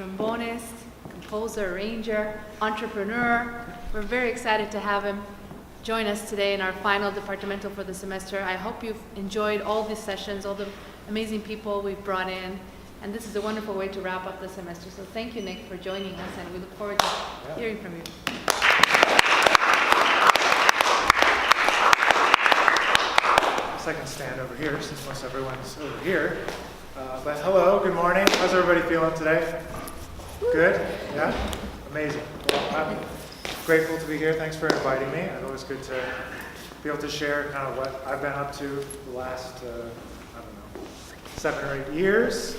trombonist, composer, arranger, entrepreneur. We're very excited to have him join us today in our final departmental for the semester. I hope you've enjoyed all these sessions, all the amazing people we've brought in, and this is a wonderful way to wrap up the semester. So thank you, Nick, for joining us, and we look forward to hearing from you. I can stand over here since most everyone's over here. But hello, good morning. How's everybody feeling today? Good? Yeah? Amazing. Well, I'm grateful to be here. Thanks for inviting me. It's always good to be able to share kind of what I've been up to the last, 7 or 8 years,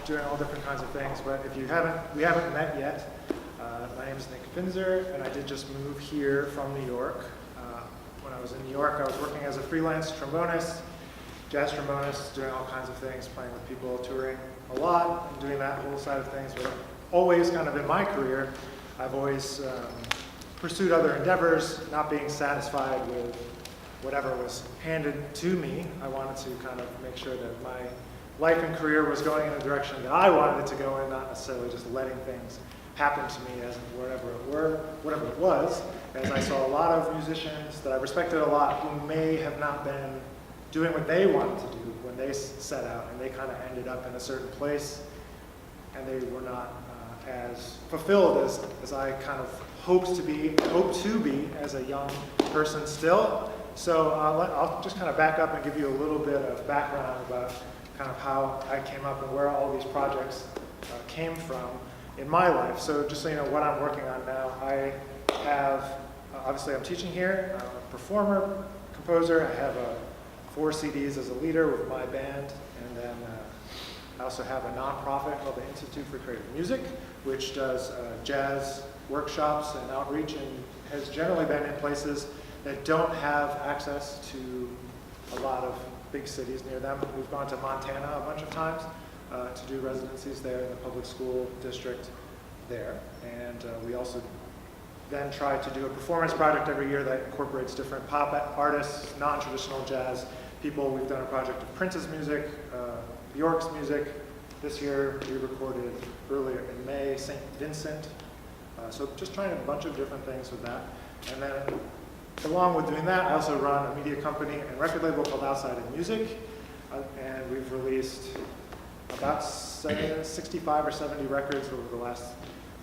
doing all different kinds of things. But if we haven't met yet. My name is Nick Finzer, and I did just move here from New York. When I was in New York, I was working as a freelance trombonist, jazz trombonist, doing all kinds of things, playing with people, touring a lot, and doing that whole side of things. But always kind of in my career, I've always pursued other endeavors, not being satisfied with whatever was handed to me. I wanted to kind of make sure that my life and career was going in the direction that I wanted it to go in, not necessarily just letting things happen to me as whatever it was, as I saw a lot of musicians that I respected a lot who may have not been doing what they wanted to do when they set out, and they kind of ended up in a certain place, and they were not as fulfilled as I kind of hope to be as a young person still. So I'll just kind of back up and give you a little bit of background about kind of how I came up and where all these projects came from in my life. So just so you know what I'm working on now, I have, obviously I'm teaching here, I'm a performer, composer. I have 4 CDs as a leader with my band, and then I also have a nonprofit called the Institute for Creative Music, which does jazz workshops and outreach, and has generally been in places that don't have access to a lot of big cities near them. We've gone to Montana a bunch of times to do residencies there in the public school district there. And we also then try to do a performance project every year that incorporates different pop artists, non-traditional jazz people. We've done a project of Prince's music, Bjork's music. This year we recorded earlier in May, St. Vincent. So just trying a bunch of different things with that. And then along with doing that, I also run a media company and record label called Outside of Music. And we've released about 65 or 70 records over the last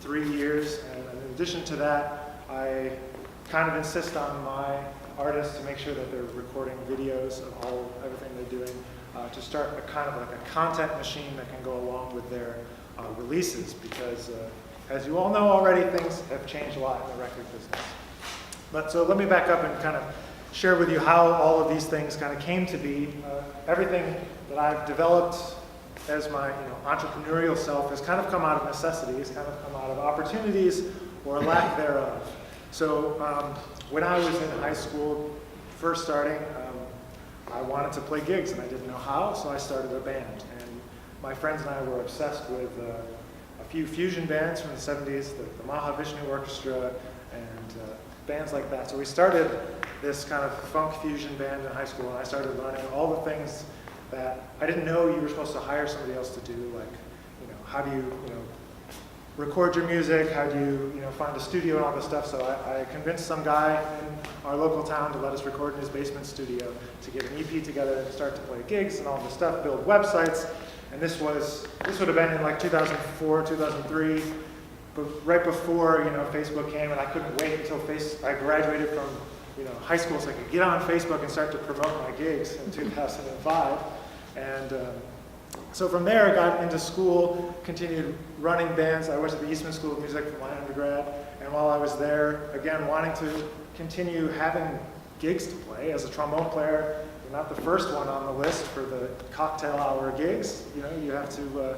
3 years. And in addition to that, I kind of insist on my artists to make sure that they're recording videos of everything they're doing, to start a kind of like a content machine that can go along with their releases, because as you all know already, things have changed a lot in the record business. But so let me back up and kind of share with you how all of these things kind of came to be. Everything that I've developed as my entrepreneurial self has kind of come out of necessity, has kind of come out of opportunities or lack thereof. So when I was in high school, first starting, I wanted to play gigs and I didn't know how, so I started a band. And my friends and I were obsessed with a few fusion bands from the 70s, the Mahavishnu Orchestra, and bands like that. So we started this kind of funk fusion band in high school, and I started learning all the things that I didn't know you were supposed to hire somebody else to do, like, how do you, record your music, how do you, find a studio and all this stuff. So I convinced some guy in our local town to let us record in his basement studio, to get an EP together and start to play gigs and all this stuff, build websites. And this would have been in like 2004, 2003, but right before, Facebook came, and I couldn't wait until I graduated from, high school so I could get on Facebook and start to promote my gigs in 2005. And so from there, I got into school, continued running bands. I went to the Eastman School of Music for my undergrad, and while I was there, again, wanting to continue having gigs to play as a trombone player. You're not the first one on the list for the cocktail hour gigs. You have to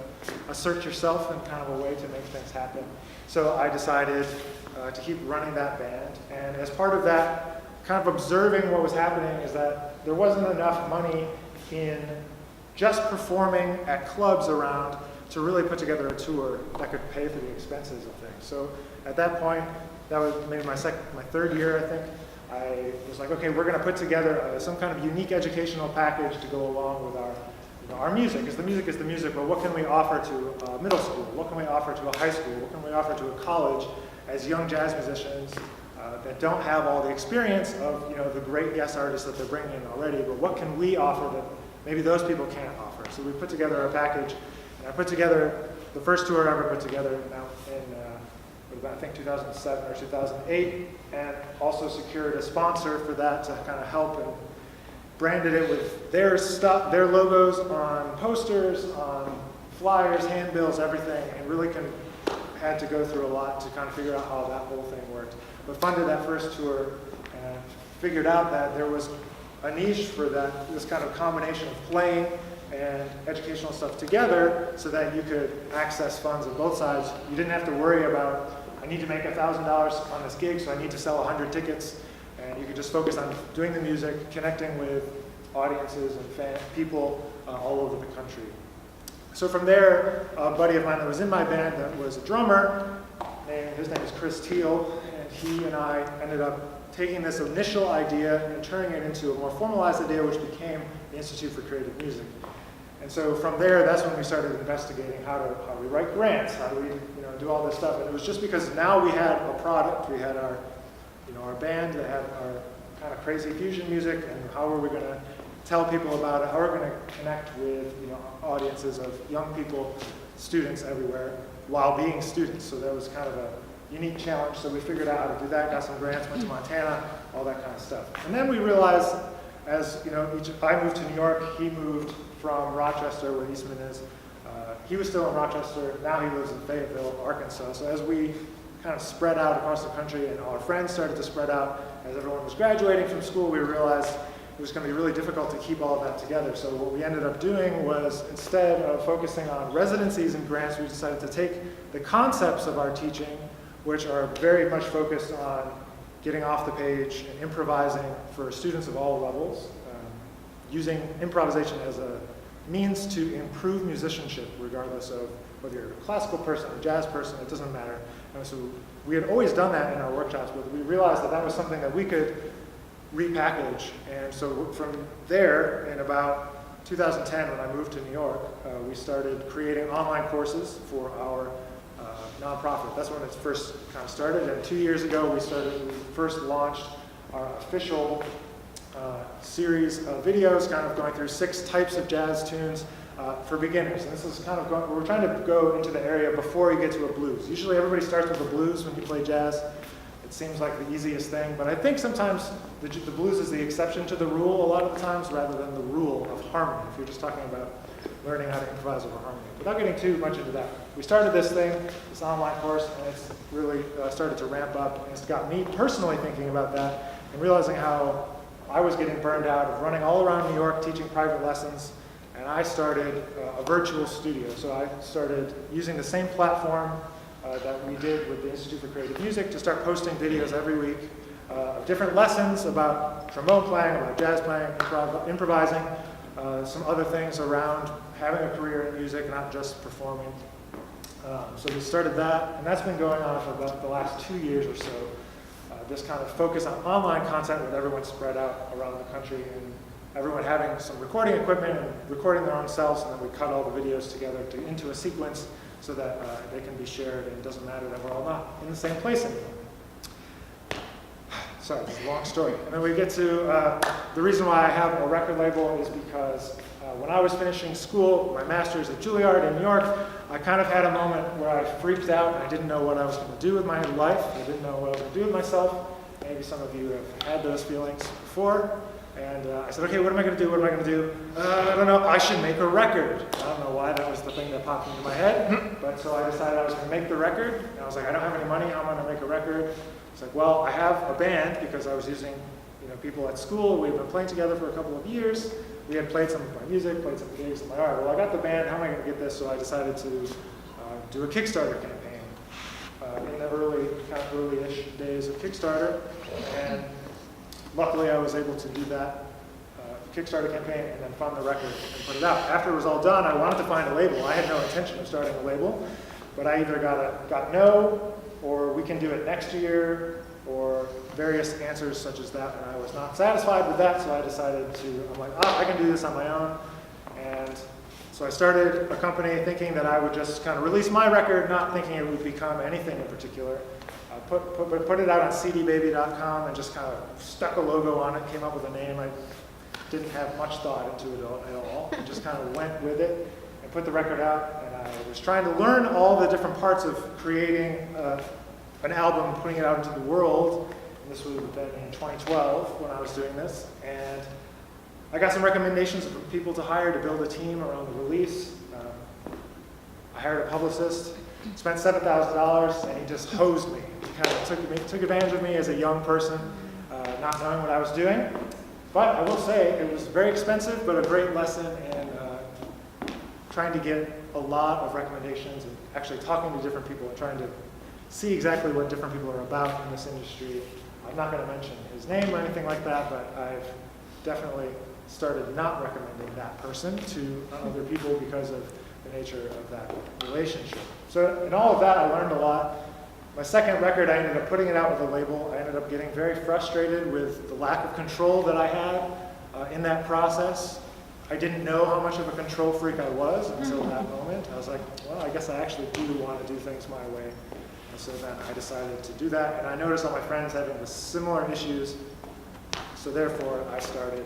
assert yourself in kind of a way to make things happen. So I decided to keep running that band, and as part of that, kind of observing what was happening, is that there wasn't enough money in just performing at clubs around to really put together a tour that could pay for the expenses of things. So at that point, that was maybe my 3rd year, I think, I was like, okay, we're going to put together some kind of unique educational package to go along with our our music is the music, but what can we offer to middle school? What can we offer to a high school? What can we offer to a college as young jazz musicians that don't have all the experience of the great guest artists that they're bringing in already, but what can we offer that maybe those people can't offer? So we put together a package, and I put together the first tour I ever put together now in I think 2007 or 2008, and also secured a sponsor for that to kind of help, and branded it with their stuff, their logos on posters, on flyers, handbills, everything, and really had to go through a lot to kind of figure out how that whole thing worked. But funded that first tour and figured out that there was a niche for this kind of combination of playing and educational stuff together so that you could access funds on both sides. You didn't have to worry about, I need to make $1,000 on this gig, so I need to sell 100 tickets. And you could just focus on doing the music, connecting with audiences and people all over the country. So from there, a buddy of mine that was in my band that was a drummer, his name is Chris Teal, and he and I ended up taking this initial idea and turning it into a more formalized idea, which became the Institute for Creative Music. And so from there, that's when we started investigating how do we write grants, how do we do all this stuff. And it was just because now we had a product, we had our band that had our kind of crazy fusion music, and how are we going to tell people about it, how are we going to connect with audiences of young people, students everywhere, while being students. So that was kind of a unique challenge. So we figured out how to do that, got some grants, went to Montana, all that kind of stuff. And then we realized, as I moved to New York, he moved from Rochester, where Eastman is. He was still in Rochester, now he lives in Fayetteville, Arkansas. So as we kind of spread out across the country and our friends started to spread out, as everyone was graduating from school, we realized it was going to be really difficult to keep all of that together. So what we ended up doing was, instead of focusing on residencies and grants, we decided to take the concepts of our teaching, which are very much focused on getting off the page and improvising for students of all levels, using improvisation as a means to improve musicianship, regardless of whether you're a classical person or a jazz person, it doesn't matter. And so we had always done that in our workshops, but we realized that that was something that we could repackage. And so from there, in about 2010, when I moved to New York, we started creating online courses for our nonprofit. That's when it first kind of started. And 2 years ago, we first launched our official series of videos, kind of going through 6 types of jazz tunes for beginners. And this is kind of we're trying to go into the area before you get to a blues. Usually everybody starts with the blues when you play jazz. It seems like the easiest thing, but I think sometimes the blues is the exception to the rule a lot of the times, rather than the rule of harmony, if you're just talking about learning how to improvise over harmony. Without getting too much into that, we started this online course, and it's really started to ramp up, and it's got me personally thinking about that and realizing how I was getting burned out of running all around New York teaching private lessons, and I started a virtual studio. So I started using the same platform that we did with the Institute for Creative Music to start posting videos every week of different lessons about trombone playing, about jazz playing, improvising, some other things around having a career in music, not just performing. So we started that, and that's been going on for about the last 2 years or so. This kind of focus on online content with everyone spread out around the country, and everyone having some recording equipment and recording their own selves, and then we cut all the videos together into a sequence so that they can be shared, and it doesn't matter that we're all not in the same place anymore. Sorry, it's a long story. And then we get to the reason why I have a record label is because when I was finishing school, my master's at Juilliard in New York, I kind of had a moment where I freaked out and I didn't know what I was going to do with my life. I didn't know what I was going to do with myself. Maybe some of you have had those feelings before. And I said, okay, what am I going to do? What am I going to do? I don't know. I should make a record. I don't know why that was the thing that popped into my head. But so I decided I was going to make the record. And I was like, I don't have any money. How am I going to make a record? It's like, well, I have a band because I was using people at school. We've been playing together for a couple of years. We had played some of my music, played some gigs. I'm like, all right, well, I got the band. How am I going to get this? So I decided to do a Kickstarter campaign in the early-ish days of Kickstarter. And luckily, I was able to do that Kickstarter campaign and then fund the record and put it out. After it was all done, I wanted to find a label. I had no intention of starting a label, but I either got no, or we can do it next year, or various answers such as that, and I was not satisfied with that, so I decided I'm like, I can do this on my own, and So I started a company thinking that I would just kind of release my record, not thinking it would become anything in particular. I put it out on cdbaby.com and just kind of stuck a logo on it, came up with a name. I didn't have much thought into it at all. I just kind of went with it and put the record out. And I was trying to learn all the different parts of creating an album, putting it out into the world. And this would have been in 2012 when I was doing this. And I got some recommendations for people to hire to build a team around the release. I hired a publicist, spent $7,000, and he just hosed me. He kind of took advantage of me as a young person, not knowing what I was doing. But I will say it was very expensive, but a great lesson in trying to get a lot of recommendations and actually talking to different people and trying to see exactly what different people are about in this industry. I'm not going to mention his name or anything like that, but I've definitely started not recommending that person to other people because of the nature of that relationship. So in all of that, I learned a lot. My second record, I ended up putting it out with a label. I ended up getting very frustrated with the lack of control that I had in that process. I didn't know how much of a control freak I was until that moment. I was like, well, I guess I actually do want to do things my way. And so then I decided to do that. And I noticed all my friends having the similar issues. So therefore, I started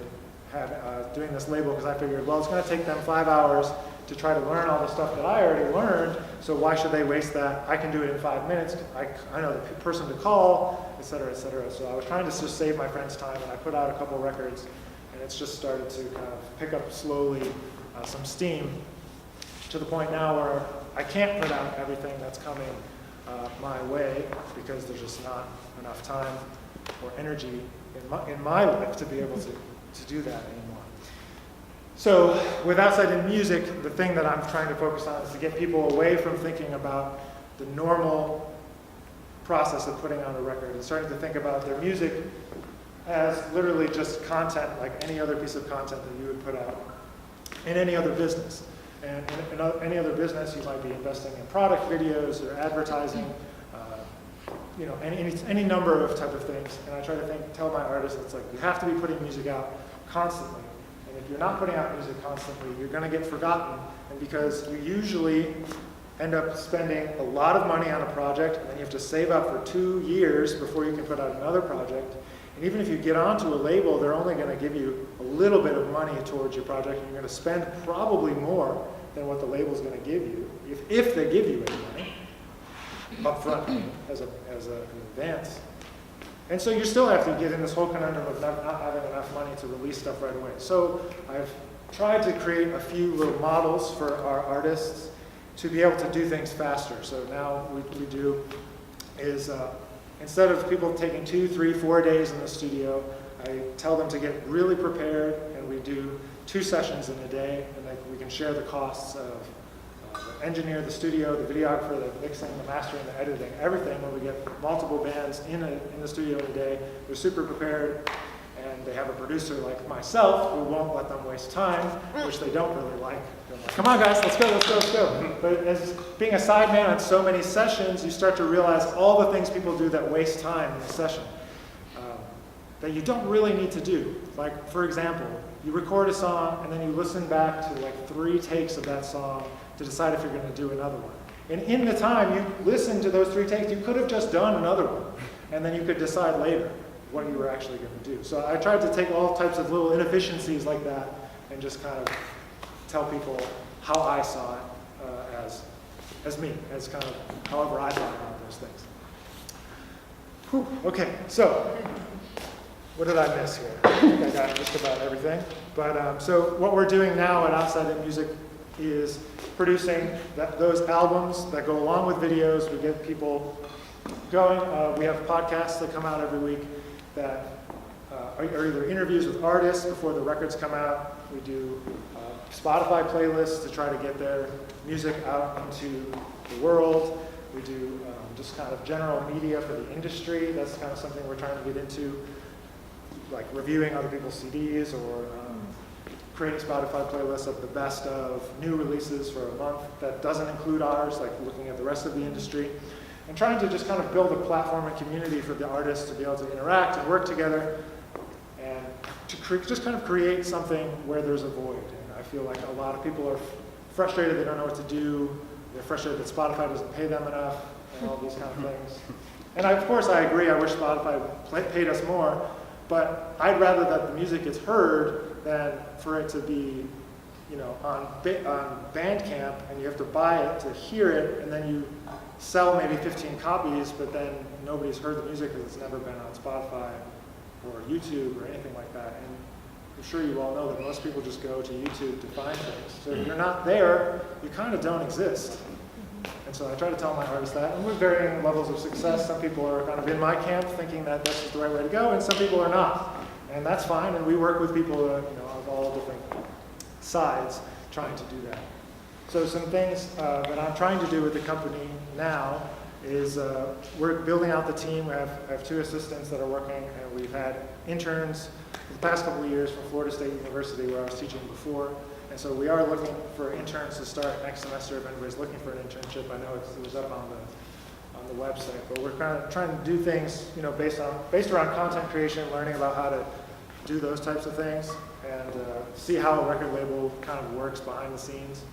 doing this label because I figured, well, it's going to take them 5 hours to try to learn all the stuff that I already learned, so why should they waste that? I can do it in 5 minutes. I know the person to call, et cetera, et cetera. So I was trying to just save my friends time, and I put out a couple records, and it's just started to kind of pick up slowly some steam to the point now where I can't put out everything that's coming my way because there's just not enough time or energy in my life to be able to do that anymore. So with Outside in Music, the thing that I'm trying to focus on is to get people away from thinking about the normal process of putting on a record and starting to think about their music as literally just content, like any other piece of content that you would put out in any other business. And in any other business, you might be investing in product videos or advertising, any number of type of things. And I try to tell my artists, it's like you have to be putting music out constantly. And if you're not putting out music constantly, you're going to get forgotten. And because you usually end up spending a lot of money on a project, and then you have to save up for 2 years before you can put out another project. And even if you get onto a label, they're only going to give you a little bit of money towards your project, and you're going to spend probably more than what the label's going to give you, if they give you any money up front as an advance. And so you still have to get in this whole conundrum of not having enough money to release stuff right away. So I've tried to create a few little models for our artists to be able to do things faster. So now what we do is instead of people taking 2, 3, 4 days in the studio, I tell them to get really prepared, and we do 2 sessions in a day, and then we can share the costs of the engineer, the studio, the videographer, the mixing, the mastering, the editing, everything. When we get multiple bands in the studio in a day, they're super prepared, and they have a producer like myself who won't let them waste time, which they don't really like. They're like, come on guys, let's go, let's go, let's go. But as being a sideman on so many sessions, you start to realize all the things people do that waste time in a session that you don't really need to do. Like, for example, you record a song and then you listen back to like 3 takes of that song to decide if you're going to do another one. And in the time you listen to those 3 takes, you could have just done another one, and then you could decide later what you were actually going to do. So I tried to take all types of little inefficiencies like that and just kind of tell people how I saw it as me, as kind of however I thought about those things. Whew, okay, so what did I miss here? I think I got just about everything. But so what we're doing now at Outside in Music is producing those albums that go along with videos. We get people going. We have podcasts that come out every week that are either interviews with artists before the records come out. We do Spotify playlists to try to get their music out into the world. We do just kind of general media for the industry. That's kind of something we're trying to get into, like reviewing other people's CDs or creating Spotify playlists of the best of new releases for a month that doesn't include ours, like looking at the rest of the industry, and trying to just kind of build a platform and community for the artists to be able to interact and work together and to just kind of create something where there's a void. And I feel like a lot of people are frustrated they don't know what to do. They're frustrated that Spotify doesn't pay them enough and all these kind of things. And of course I agree, I wish Spotify paid us more, but I'd rather that the music gets heard than for it to be, you know, on Bandcamp and you have to buy it to hear it, and then you sell maybe 15 copies, but then nobody's heard the music because it's never been on Spotify or YouTube or anything like that. And I'm sure you all know that most people just go to YouTube to find things. So if you're not there, you kind of don't exist. And so I try to tell my artists that, and with varying levels of success. Some people are kind of in my camp thinking that this is the right way to go, and some people are not. And that's fine, and we work with people you know, of all different sides trying to do that. So some things that I'm trying to do with the company now is we're building out the team. I have 2 assistants that are working, and we've had interns for the past couple of years from Florida State University where I was teaching before. And so we are looking for interns to start next semester if anybody's looking for an internship. I know it was up on the website, but we're kind of trying to do things, you know, based around content creation, learning about how to do those types of things, and see how a record label kind of works behind the scenes.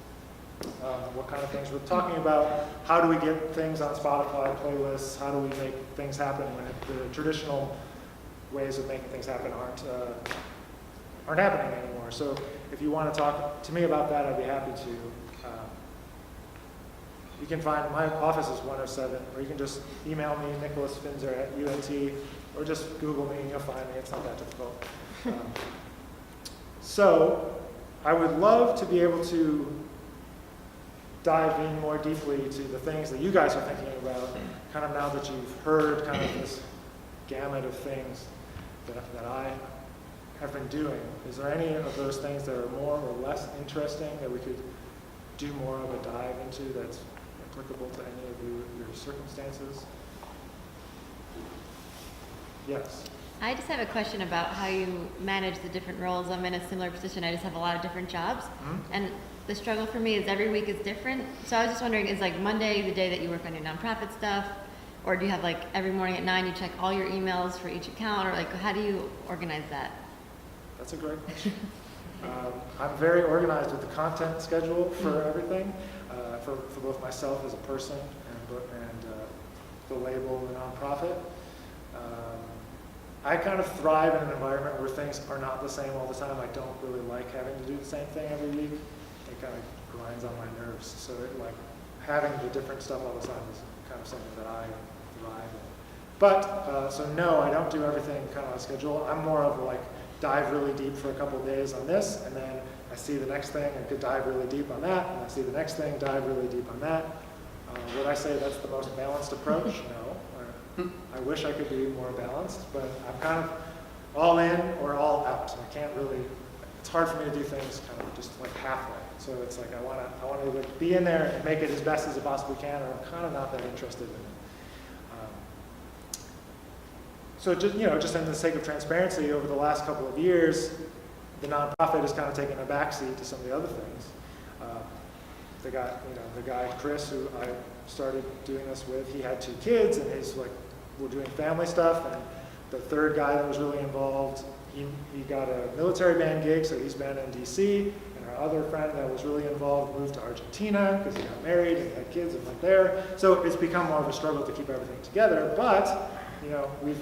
What kind of things we're talking about, how do we get things on Spotify playlists, how do we make things happen when the traditional ways of making things happen aren't happening anymore. So if you want to talk to me about that, I'd be happy to. You can find, my office is 107, or you can just email me, Nicholas Finzer at UNT, or just Google me and you'll find me. It's not that difficult. So I would love to be able to dive in more deeply to the things that you guys are thinking about, kind of now that you've heard kind of this gamut of things that I have been doing. Is there any of those things that are more or less interesting that we could do more of a dive into that's applicable to any of your circumstances? Yes. I just have a question about how you manage the different roles. I'm in a similar position. I just have a lot of different jobs. And the struggle for me is every week is different. So I was just wondering, is like Monday the day that you work on your nonprofit stuff? Or do you have like every morning at 9 you check all your emails for each account? Or like how do you organize that? That's a great question. I'm very organized with the content schedule for everything, for both myself as a person and the label, the nonprofit. I kind of thrive in an environment where things are not the same all the time. I don't really like having to do the same thing every week. It kind of grinds on my nerves. So like having the different stuff all the time is kind of something that I thrive in. But, so no, I don't do everything kind of on schedule. I'm more of like dive really deep for a couple of days on this, and then I see the next thing and could dive really deep on that, and I see the next thing, dive really deep on that. Would I say that's the most balanced approach? No. I wish I could be more balanced, but I'm kind of all in or all out. I can't really, it's hard for me to do things kind of just like halfway. So it's like I want to be in there and make it as best as I possibly can, or I'm kind of not that interested in it. So just, you know, just in the sake of transparency, over the last couple of years, the nonprofit has kind of taken a backseat to some of the other things. The guy Chris, who I started doing this with, he had 2 kids, and we're doing family stuff. And the third guy that was really involved, he got a military band gig, so he's been in DC. And our other friend that was really involved moved to Argentina because he got married and had kids and went there. So it's become more of a struggle to keep everything together. But you know, we've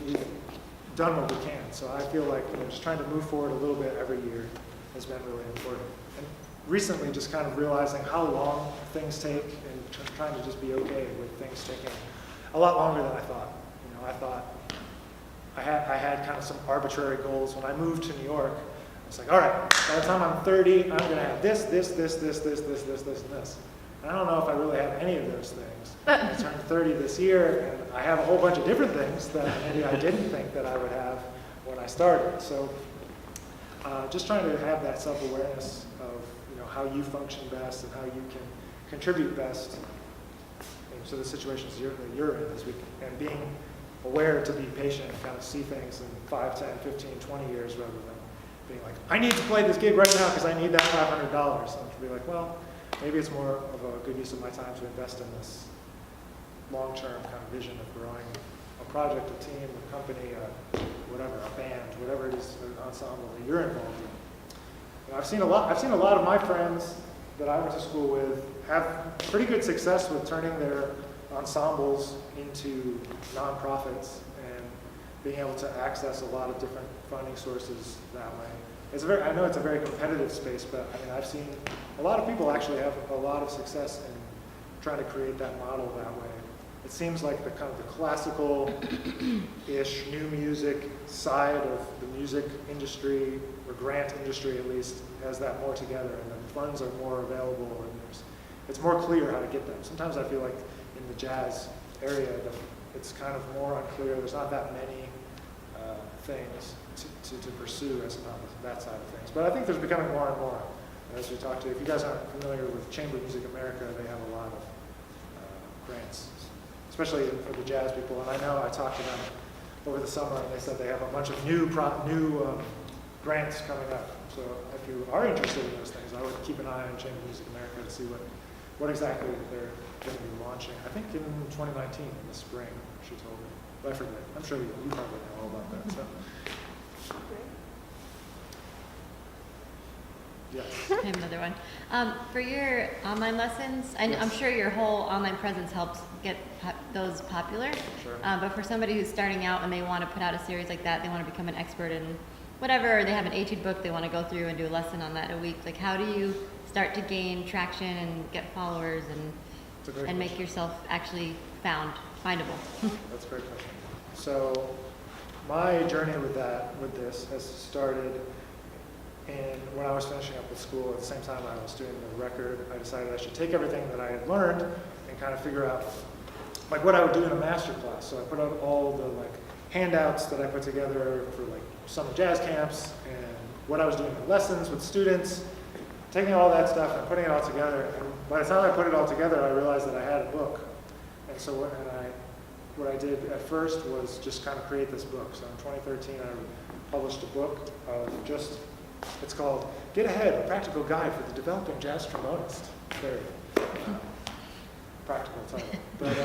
done what we can. So I feel like, you know, just trying to move forward a little bit every year has been really important. And recently, just kind of realizing how long things take and trying to just be okay with things taking a lot longer than I thought. You know, I thought I had kind of some arbitrary goals. When I moved to New York, I was like, all right, by the time I'm 30, I'm going to have this, and this. And I don't know if I really have any of those things. I turned 30 this year, and I have a whole bunch of different things that maybe I didn't think that I would have when I started. So just trying to have that self-awareness of, you know, how you function best and how you can contribute best to the situations that you're in this week, and being aware to be patient and kind of see things in 5, 10, 15, 20 years rather than being like, I need to play this gig right now because I need that $500. And to be like, well, maybe it's more of a good use of my time to invest in this long-term kind of vision of growing a project, a team, a company, whatever, a band, whatever it is, an ensemble that you're involved in. And I've seen a lot of my friends that I went to school with have pretty good success with turning their ensembles into nonprofits and being able to access a lot of different funding sources that way. I know it's a very competitive space, but I mean, I've seen a lot of people actually have a lot of success in trying to create that model that way. It seems like the kind of the classical-ish new music side of the music industry, or grant industry at least, has that more together, and the funds are more available, and it's more clear how to get them. Sometimes I feel like in the jazz area, it's kind of more unclear. There's not that many things to pursue as on that side of things. But I think there's becoming more and more as we talk to. If you guys aren't familiar with Chamber Music America, they have a lot of grants, especially for the jazz people. And I know I talked to them over the summer, and they said they have a bunch of new grants coming up. So if you are interested in those things, I would keep an eye on Chamber Music America to see what exactly they're going to be launching. I think in 2019, in the spring, she told me. But I forget. I'm sure you probably know all about that. So. Yes. I have another one. For your online lessons, I'm sure your whole online presence helps get those popular. Sure. But for somebody who's starting out and they want to put out a series like that, they want to become an expert in whatever, or they have an etude book, they want to go through and do a lesson on that a week. Like, how do you start to gain traction and get followers and make yourself actually findable? That's a great question. So my journey with this has started when I was finishing up with school. At the same time I was doing the record, I decided I should take everything that I had learned and kind of figure out like what I would do in a master class. So I put out all the like handouts that I put together for like summer jazz camps and what I was doing in lessons with students, taking all that stuff and putting it all together. And by the time I put it all together, I realized that I had a book. And so what I did at first was just kind of create this book. So in 2013, I published a book of it's called Get Ahead, a Practical Guide for the Developing Jazz Trombonist. Very practical title. But,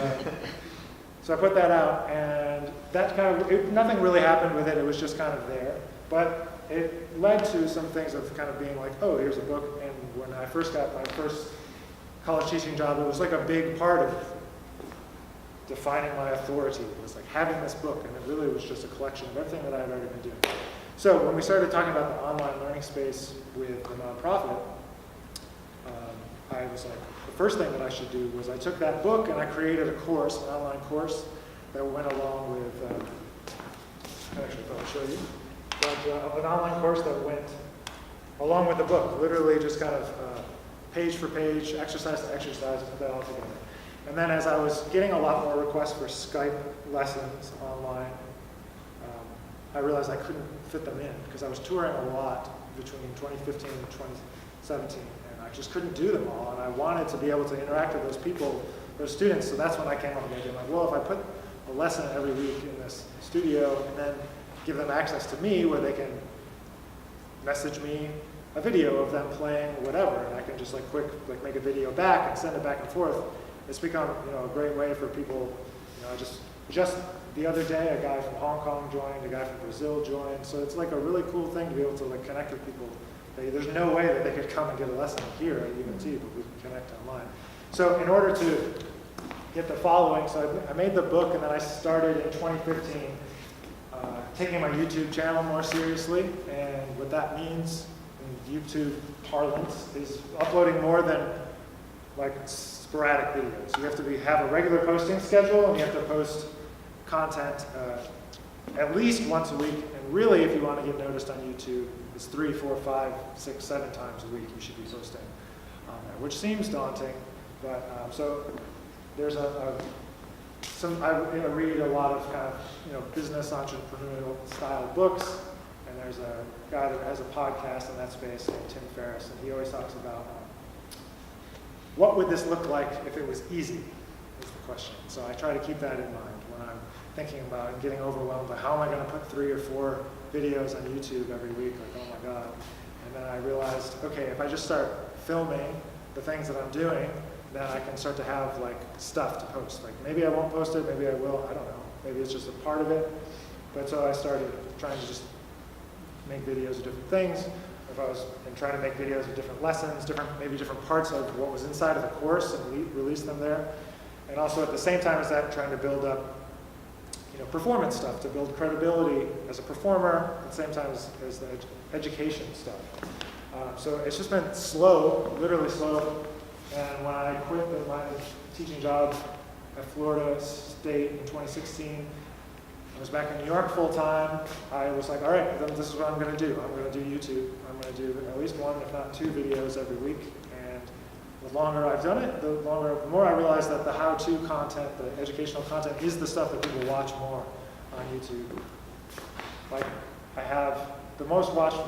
so I put that out, and that kind of, nothing really happened with it. It was just kind of there. But it led to some things of kind of being like, oh, here's a book. And when I first got my first college teaching job, it was like a big part of defining my authority. It was like having this book, and it really was just a collection of everything that I had already been doing. So when we started talking about the online learning space with the nonprofit, I was like, the first thing that I should do was I took that book and I created a course, an online course that went along with, I actually probably show you, but an online course that went along with the book, literally just kind of page for page, exercise to exercise, and put that all together. And then as I was getting a lot more requests for Skype lessons online, I realized I couldn't fit them in because I was touring a lot between 2015 and 2017, and I just couldn't do them all. And I wanted to be able to interact with those people, those students. So that's when I came up with the idea, like, well, if I put a lesson every week in this studio and then give them access to me where they can message me a video of them playing whatever, and I can just like make a video back and send it back and forth. It's become a great way for people. Just the other day, a guy from Hong Kong joined, a guy from Brazil joined. So it's like a really cool thing to be able to like connect with people. There's no way that they could come and get a lesson here at UNT, but we can connect online. So in order to get the following, so I made the book, and then I started in 2015 taking my YouTube channel more seriously. And what that means in YouTube parlance is uploading more than like sporadic videos. You have to have a regular posting schedule, and you have to post content at least once a week. And really, if you want to get noticed on YouTube, it's 3, 4, 5, 6, 7 times a week you should be posting on there, which seems daunting. But so there's I read a lot of kind of business entrepreneurial style books, and there's a guy that has a podcast in that space named Tim Ferriss, and he always talks about what would this look like if it was easy, is the question. So I try to keep that in mind when I'm thinking about and getting overwhelmed by how am I going to put 3 or 4 videos on YouTube every week, like, oh my God. And then I realized, okay, if I just start filming the things that I'm doing, then I can start to have like stuff to post. Like maybe I won't post it, maybe I will, I don't know. Maybe it's just a part of it. But so I started trying to just make videos of different things. if I was trying to make videos of different lessons, maybe different parts of what was inside of the course and release them there. And also at the same time as that, trying to build up performance stuff, to build credibility as a performer, at the same time as the education stuff. So it's just been slow, literally slow. And when I quit my teaching job at Florida State in 2016, I was back in New York full time. I was like, all right, then this is what I'm going to do. I'm going to do YouTube. I'm going to do at least one, if not two videos every week. And the longer I've done it, the more I realize that the how-to content, the educational content, is the stuff that people watch more on YouTube. Like, I have the most watched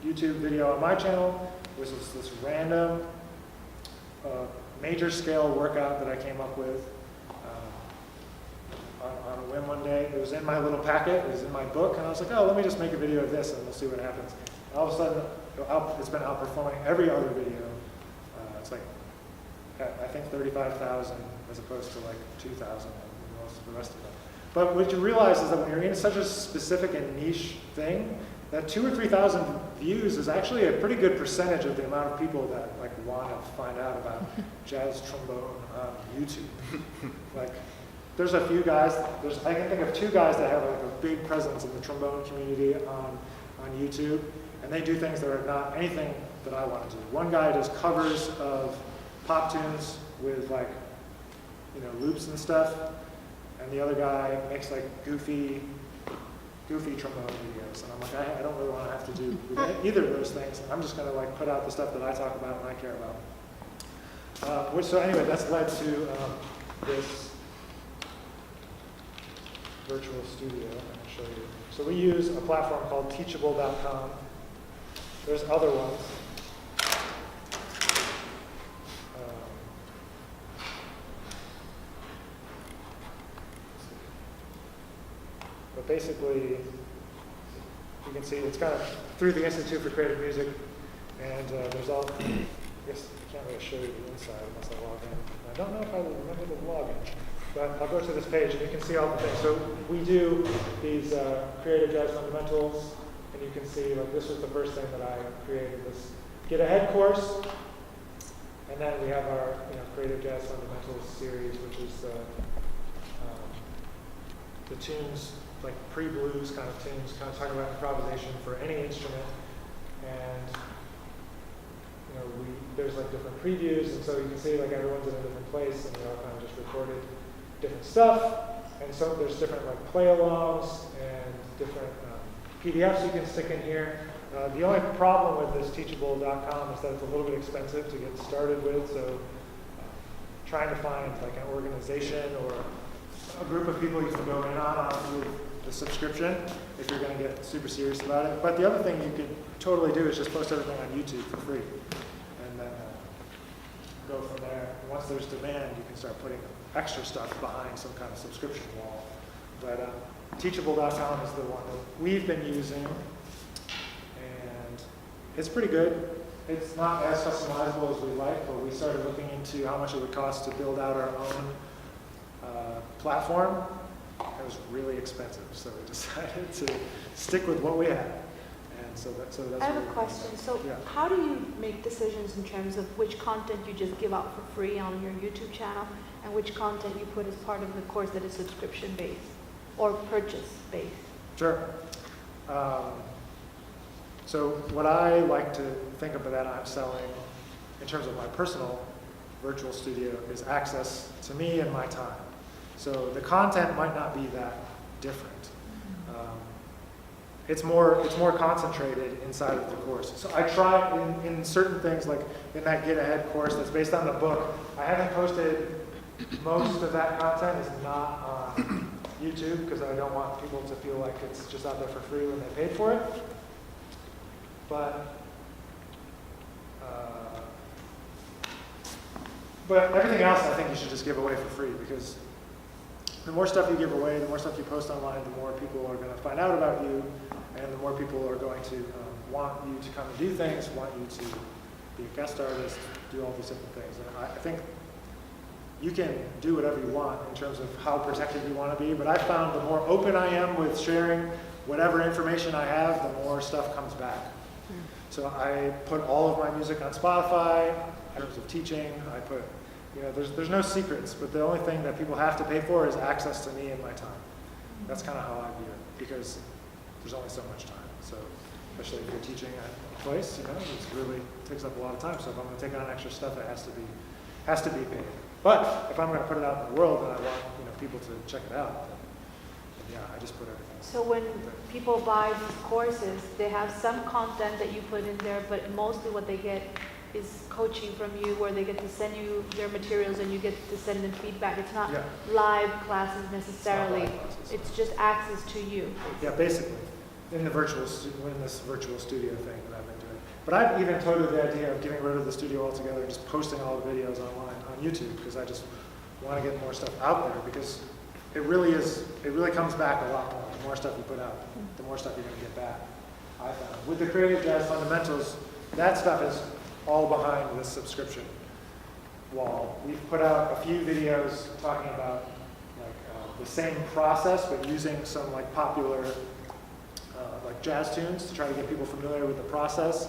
YouTube video on my channel, which is this random major scale workout that I came up with on a whim one day. It was in my little packet, it was in my book, and I was like, oh, let me just make a video of this and we'll see what happens. And all of a sudden, it's been outperforming every other video. It's like, I think 35,000 as opposed to like 2,000 and most of the rest of them. But what you realize is that when you're in such a specific and niche thing, that 2,000 or 3,000 views is actually a pretty good percentage of the amount of people that like want to find out about jazz trombone on YouTube. Like, there's a few guys. I can think of two guys that have like a big presence in the trombone community on YouTube, and they do things that are not anything that I want to do. One guy does covers of pop tunes with like loops and stuff, and the other guy makes like goofy trombone videos, and I'm like, I don't really want to have to do either of those things. I'm just going to like put out the stuff that I talk about and I care about. So anyway, that's led to this virtual studio. I'm going to show you. So we use a platform called teachable.com. There's other ones. But basically, you can see it's kind of through the Institute for Creative Music, and there's all, I guess I can't really show you the inside unless I log in. I don't know if I will remember the login, but I'll go to this page and you can see all the things. So we do these creative jazz fundamentals, and you can see like this was the first thing that I created, this Get Ahead course, and then we have our creative jazz fundamentals series, which is the tunes, like pre-blues kind of tunes, kind of talking about improvisation for any instrument. And there's like different previews, and so you can see like everyone's in a different place, and we all kind of just recorded different stuff. And so there's different like play-alongs and different PDFs you can stick in here. The only problem with this teachable.com is that it's a little bit expensive to get started with, so trying to find like an organization or a group of people you can go in on the subscription if you're going to get super serious about it. But the other thing you could totally do is just post everything on YouTube for free, and then go from there. And once there's demand, you can start putting extra stuff behind some kind of subscription wall. But teachable.com is the one that we've been using, and it's pretty good. It's not as customizable as we like, but we started looking into how much it would cost to build out our own platform. It was really expensive, so we decided to stick with what we had. And so that's I have a question. So yeah. How do you make decisions in terms of which content you just give out for free on your YouTube channel and which content you put as part of the course that is subscription-based or purchase-based? Sure. So what I like to think of that I'm selling in terms of my personal virtual studio is access to me and my time. So the content might not be that different. It's more concentrated inside of the course. So I try in certain things, like in that Get Ahead course that's based on the book, I haven't posted, most of that content is not on YouTube because I don't want people to feel like it's just out there for free when they paid for it. But everything else I think you should just give away for free, because the more stuff you give away, the more stuff you post online, the more people are going to find out about you, and the more people are going to want you to come and do things, want you to be a guest artist, do all these different things. And I think you can do whatever you want in terms of how protected you want to be, but I found the more open I am with sharing whatever information I have, the more stuff comes back. So I put all of my music on Spotify. In terms of teaching, I put, there's no secrets, but the only thing that people have to pay for is access to me and my time. That's kind of how I view it, because there's only so much time. So especially if you're teaching at a place, it really takes up a lot of time. So if I'm going to take on extra stuff, it has to be paid. But if I'm going to put it out in the world and I want people to check it out, then I just put everything. So when people buy these courses, they have some content that you put in there, but mostly what they get is coaching from you, where they get to send you their materials and you get to send them feedback. It's not live classes necessarily. It's just access to you. Yeah, basically, in this virtual studio thing that I've been doing. But I've even toyed with the idea of getting rid of the studio altogether and just posting all the videos online on YouTube, because I just want to get more stuff out there, because it really comes back a lot more. The more stuff you put out, the more stuff you're going to get back, I found. With the Creative Jazz Fundamentals, that stuff is all behind this subscription wall. We've put out a few videos talking about the same process, but using some popular jazz tunes to try to get people familiar with the process.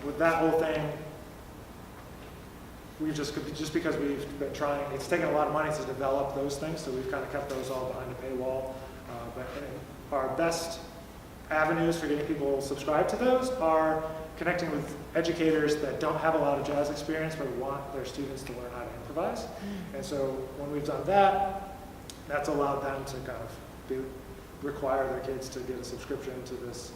With that whole thing, we've just because we've been trying, it's taken a lot of money to develop those things, so we've kind of kept those all behind a paywall. But our best avenues for getting people subscribed to those are connecting with educators that don't have a lot of jazz experience but want their students to learn how to improvise. And so when we've done that, that's allowed them to kind of require their kids to get a subscription to this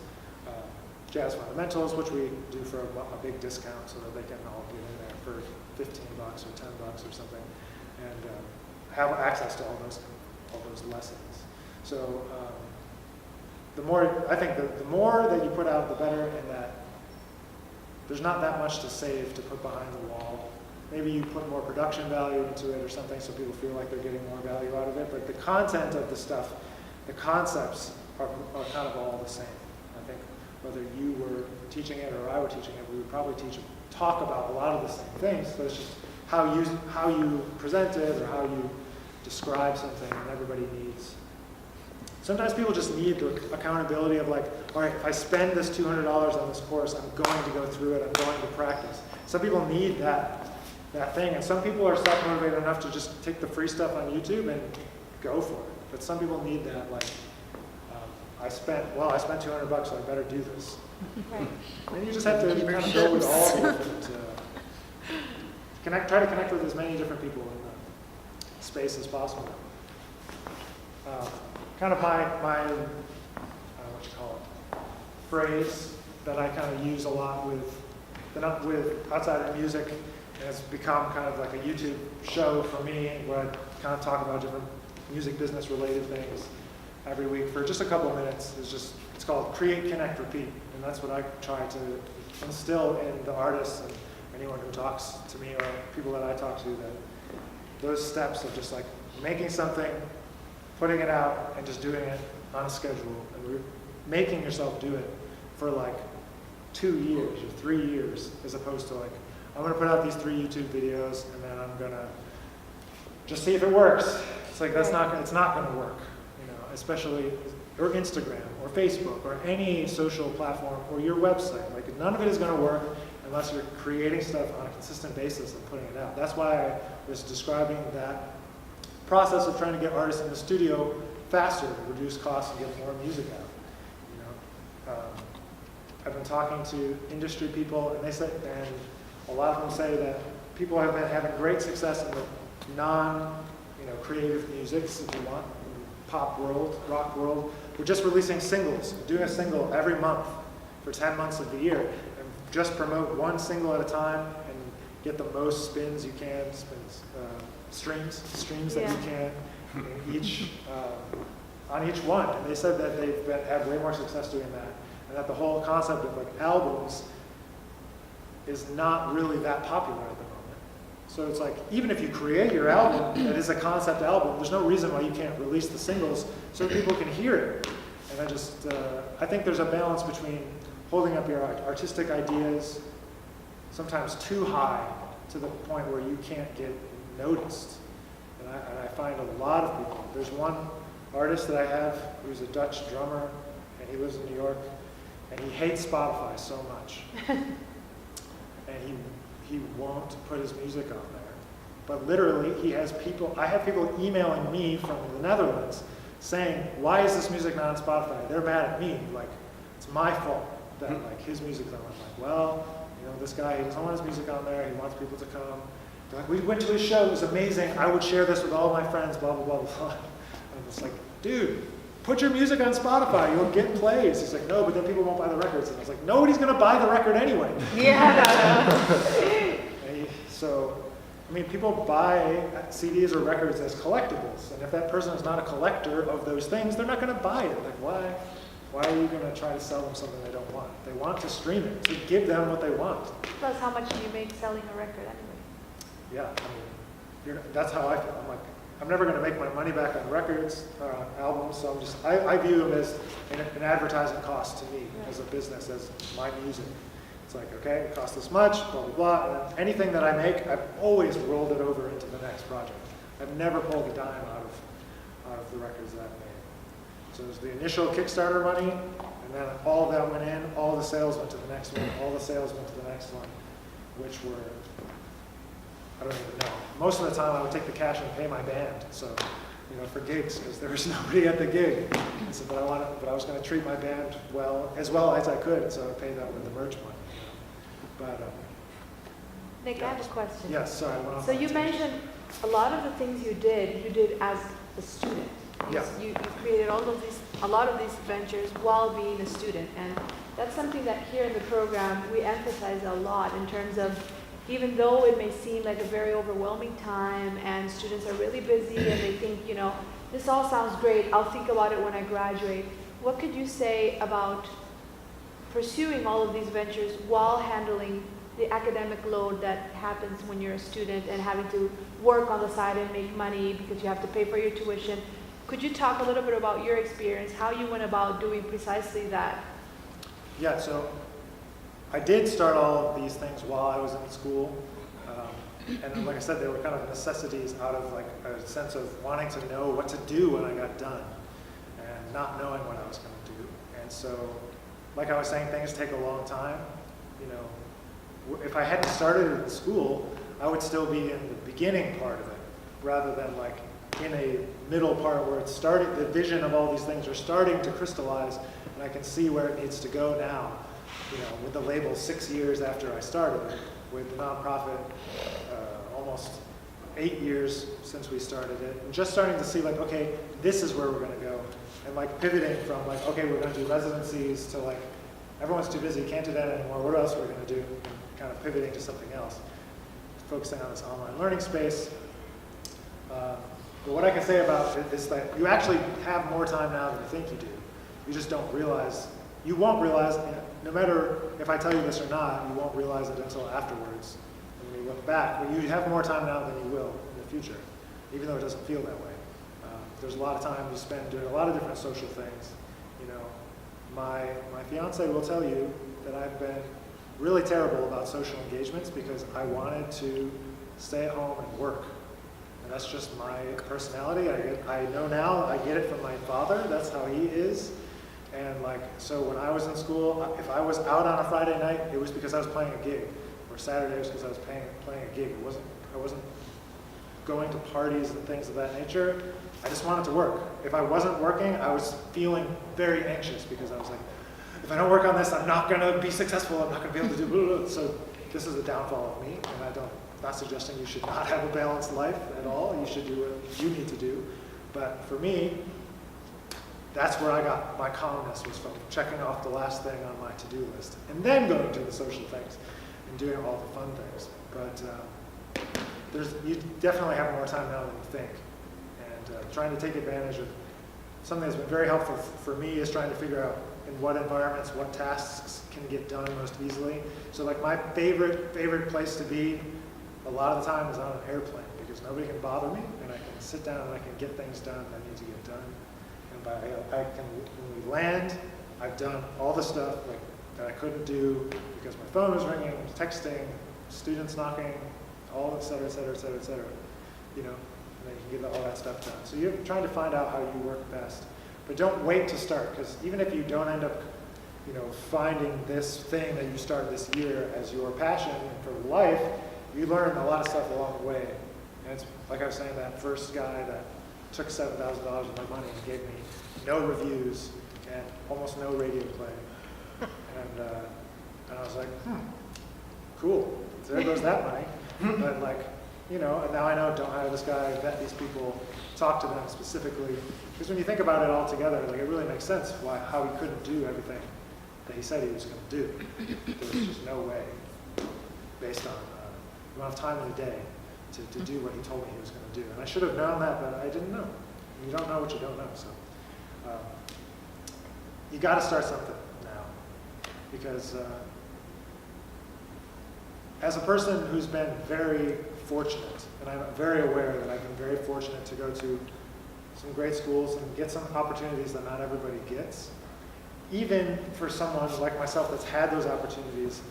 Jazz Fundamentals, which we do for a big discount so that they can all get in there for $15 or $10 or something, and have access to all those lessons. So the more that you put out, the better, in that there's not that much to save to put behind the wall. Maybe you put more production value into it or something so people feel like they're getting more value out of it, but the content of the stuff, the concepts are kind of all the same. I think whether you were teaching it or I were teaching it, we would probably talk about a lot of the same things, but it's just how you present it or how you describe something, and everybody needs. Sometimes people just need the accountability of all right, if I spend this $200 on this course, I'm going to go through it, I'm going to practice. Some people need that thing, and some people are self-motivated enough to just take the free stuff on YouTube and go for it. But some people need that, I spent $200, so I better do this. Right. Maybe you just have to kind of go with all of it. Try to connect with as many different people in the space as possible. Kind of my phrase that I kind of use a lot with outside of music, and it's become kind of like a YouTube show for me, where I kind of talk about different music business related things every week for just a couple of minutes. It's called Create, Connect, Repeat, and that's what I try to instill in the artists and anyone who talks to me or people that I talk to, that those steps of just making something, putting it out, and just doing it on a schedule, and making yourself do it for 2 years or 3 years, as opposed to I'm going to put out these 3 YouTube videos and then I'm going to just see if it works. It's it's not going to work, especially, or Instagram or Facebook or any social platform or your website. None of it is going to work unless you're creating stuff on a consistent basis and putting it out. That's why I was describing that process of trying to get artists in the studio faster, to reduce costs and get more music out. I've been talking to industry people, and a lot of them say that people have been having great success in the creative musics, if you want, pop world, rock world. We're just releasing singles, doing a single every month for 10 months of the year, and just promote one single at a time and get the most spins you can, streams that you can on each one. And they said that they've had way more success doing that, and that the whole concept of albums is not really that popular at the moment. So it's even if you create your album that is a concept album, there's no reason why you can't release the singles so people can hear it. And I think there's a balance between holding up your artistic ideas, sometimes too high to the point where you can't get noticed. And I find a lot of people. There's one artist that I have who's a Dutch drummer, and he lives in New York, and he hates Spotify so much. And he won't put his music on there. But literally, I have people emailing me from the Netherlands saying, why is this music not on Spotify? They're mad at me, like, it's my fault that like his music's on. I'm like, well, this guy, he doesn't want his music on there, he wants people to come. They're like, we went to his show, it was amazing, I would share this with all my friends, blah, blah, blah, blah. I'm just like, dude, put your music on Spotify, you'll get plays. He's like, no, but then people won't buy the records. And I was like, nobody's gonna buy the record anyway. Yeah. So, I mean, people buy CDs or records as collectibles, and if that person is not a collector of those things, they're not gonna buy it. Like, why are you gonna try to sell them something they don't want? They want to stream it, so give them what they want. Plus, how much do you make selling a record anyway? Yeah, I mean, that's how I feel. I'm like, I'm never going to make my money back on records or on albums, so I view them as an advertising cost to me as a business, as my music. It's like, okay, it costs this much, blah, blah, blah, and then anything that I make, I've always rolled it over into the next project. I've never pulled a dime out of the records that I've made. So there's the initial Kickstarter money, and then all of that went in, all the sales went to the next one, all the sales went to the next one, which were, I don't even know. Most of the time I would take the cash and pay my band, so, for gigs, because there was nobody at the gig. And so, but I was going to treat my band as well as I could, so I paid them with the merch money. But, Nick, yeah. I have a question. Yes, sorry. I went off So on a you tangent. mentioned a lot of the things you did as a student. Yeah. You created a lot of these ventures while being a student, and that's something that here in the program we emphasize a lot in terms of, even though it may seem like a very overwhelming time and students are really busy and they think, this all sounds great, I'll think about it when I graduate. What could you say about pursuing all of these ventures while handling the academic load that happens when you're a student and having to work on the side and make money because you have to pay for your tuition? Could you talk a little bit about your experience, how you went about doing precisely that? Yeah, so I did start all of these things while I was in school, and like I said, they were kind of necessities out of like a sense of wanting to know what to do when I got done, and not knowing what I was going to do. And so, like I was saying, things take a long time. If I hadn't started in school, I would still be in the beginning part of it, rather than like in a middle part where it's starting. The vision of all these things are starting to crystallize, and I can see where it needs to go now. With the label 6 years after I started, with the nonprofit, almost 8 years since we started it, and just starting to see like, okay, this is where we're going to go, and like pivoting from like, okay, we're going to do residencies to like, everyone's too busy, can't do that anymore, what else are we going to do, and kind of pivoting to something else, focusing on this online learning space. But what I can say about it is that you actually have more time now than you think you do. You just don't realize, you won't realize, no matter if I tell you this or not, you won't realize it until afterwards. When you look back, but you have more time now than you will in the future, even though it doesn't feel that way. There's a lot of time you spend doing a lot of different social things. My fiance will tell you that I've been really terrible about social engagements because I wanted to stay at home and work. And that's just my personality. I know now, I get it from my father, that's how he is. And so when I was in school, if I was out on a Friday night, it was because I was playing a gig. Or Saturday was because I was playing a gig. I wasn't going to parties and things of that nature. I just wanted to work. If I wasn't working, I was feeling very anxious because I was like, if I don't work on this, I'm not going to be successful. I'm not going to be able to do blah, blah. So this is a downfall of me, and I'm not suggesting you should not have a balanced life at all. You should do what you need to do. But for me, that's where I got my calmness, was from checking off the last thing on my to-do list and then going to the social things and doing all the fun things. But you definitely have more time now than you think. And trying to take advantage of something that's been very helpful for me is trying to figure out in what environments, what tasks can get done most easily. So my favorite place to be a lot of the time is on an airplane because nobody can bother me and I can sit down and I can get things done that I need to get done. When we land, I've done all the stuff that I couldn't do because my phone was ringing, texting, students knocking, all et cetera, et cetera, et cetera, et cetera. And then you can get all that stuff done. So you're trying to find out how you work best. But don't wait to start, because even if you don't end up you know, finding this thing that you started this year as your passion for life, you learn a lot of stuff along the way. And it's like I was saying, that first guy that took $7,000 of my money and gave me no reviews and almost no radio play. And I was like, cool, so there goes that money. But like, you know, and now I know, don't hire this guy, vet these people, talk to them specifically. Because when you think about it all together, like it really makes sense how he couldn't do everything that he said he was going to do. There was just no way, based on the amount of time in the day, to do what he told me he was going to do. And I should have known that, but I didn't know. You don't know what you don't know. So you got to start something now. Because as a person who's been very fortunate, and I'm very aware that I've been very fortunate to go to some great schools and get some opportunities that not everybody gets, even for someone like myself that's had those opportunities,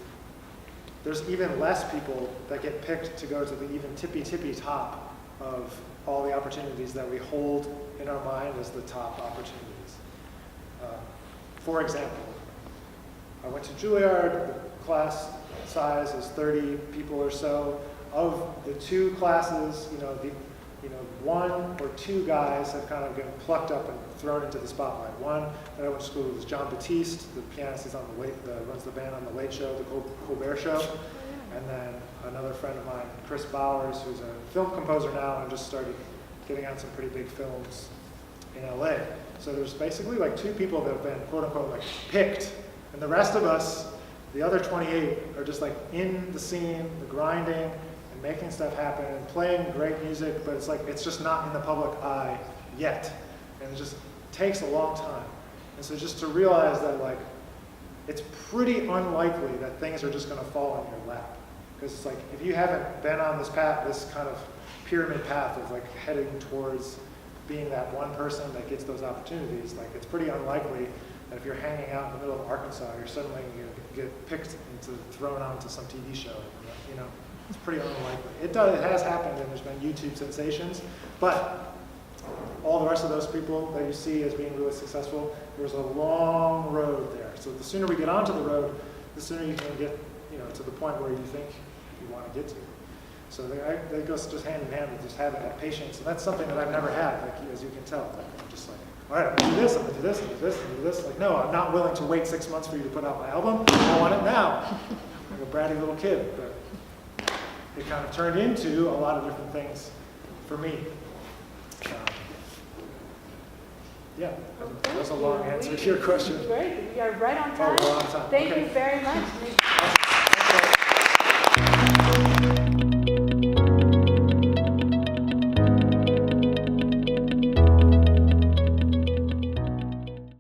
there's even less people that get picked to go to the even tippy top of all the opportunities that we hold in our mind as the top opportunities. For example, I went to Juilliard. The class size is 30 people or so. Of the two classes, one or two guys have kind of been plucked up and thrown into the spotlight. One that I went to school with was John Batiste, the pianist who's on runs the band on the Late Show, the Colbert Show. And then another friend of mine, Chris Bowers, who's a film composer now and just started getting on some pretty big films in LA. So there's basically like two people that have been quote unquote like picked, and the rest of us, the other 28, are just like in the scene, the grinding, and making stuff happen, and playing great music, but it's like, it's just not in the public eye yet. And it just takes a long time. And so just to realize that like, it's pretty unlikely that things are just gonna fall in your lap. Because it's like, if you haven't been on this path, this kind of pyramid path of like heading towards being that one person that gets those opportunities, like it's pretty unlikely that if you're hanging out in the middle of Arkansas, you're suddenly going to get picked and thrown onto some TV show. You know, it's pretty unlikely. It has happened, and there's been YouTube sensations, but all the rest of those people that you see as being really successful, there's a long road there. So the sooner we get onto the road, the sooner you can get, to the point where you think you want to get to. So that goes just hand in hand with just having that patience, and that's something that I've never had, like, as you can tell. Like, I'm just like, all right, I'm gonna do this, I'm gonna do this, I'm gonna do this, I'm gonna do this. Like, no, I'm not willing to wait 6 months for you to put out my album. I want it now. Like a bratty little kid. But it kind of turned into a lot of different things for me. Yeah, Well, that was a thank long you. answer to your question. Great, we are right on time. Oh, we're on time. Thank Okay. you very much.